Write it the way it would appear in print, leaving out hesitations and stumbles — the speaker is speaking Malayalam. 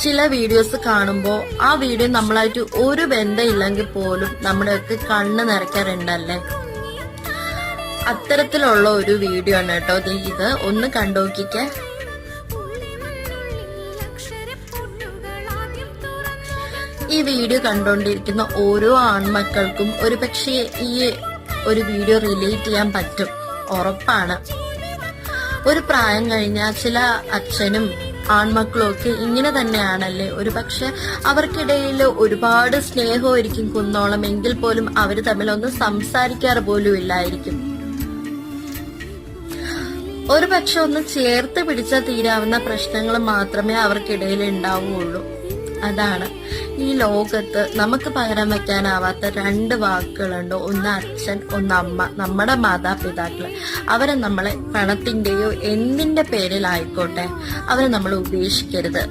ചില വീഡിയോസ് കാണുമ്പോൾ ആ വീഡിയോ നമ്മളായിട്ട് ഒരു ബന്ധമില്ലെങ്കിൽ പോലും നമ്മുടെയൊക്കെ കണ്ണ് നിറയ്ക്കാറുണ്ടല്ലേ. അത്തരത്തിലുള്ള ഒരു വീഡിയോ ആണ് കേട്ടോ ഇത്. ഒന്ന് കണ്ടോക്കിക്കേ. ഈ വീഡിയോ കണ്ടോണ്ടിരിക്കുന്ന ഓരോ ആൺമക്കൾക്കും ഒരു പക്ഷേ ഈ ഒരു വീഡിയോ റിലേറ്റ് ചെയ്യാൻ പറ്റും, ഉറപ്പാണ്. ഒരു പ്രായം കഴിഞ്ഞാൽ ചില അച്ഛനും ആൺമക്കളും ഒക്കെ ഇങ്ങനെ തന്നെയാണല്ലേ. ഒരു പക്ഷെ അവർക്കിടയിൽ ഒരുപാട് സ്നേഹമായിരിക്കും കുന്നോളം, എങ്കിൽ പോലും അവർ തമ്മിലൊന്നും സംസാരിക്കാറ് പോലും ഇല്ലായിരിക്കും. ഒരു പക്ഷെ ഒന്ന് ചേർത്ത് പിടിച്ചാൽ തീരാവുന്ന പ്രശ്നങ്ങൾ മാത്രമേ അവർക്കിടയിൽ ഉണ്ടാവുകയുള്ളൂ. അതാണ് ഈ ലോകത്ത് നമുക്ക് പകരം വെക്കാനാവാത്ത രണ്ട് വാക്കുകളുണ്ട്. ഒന്ന് അച്ഛൻ, ഒന്ന് അമ്മ, നമ്മുടെ മാതാപിതാക്കള്. അവരെ നമ്മളെ പണത്തിന്റെയോ എന്തിന്റെ പേരിലായിക്കോട്ടെ അവരെ നമ്മൾ ഉപേക്ഷിക്കരുത്.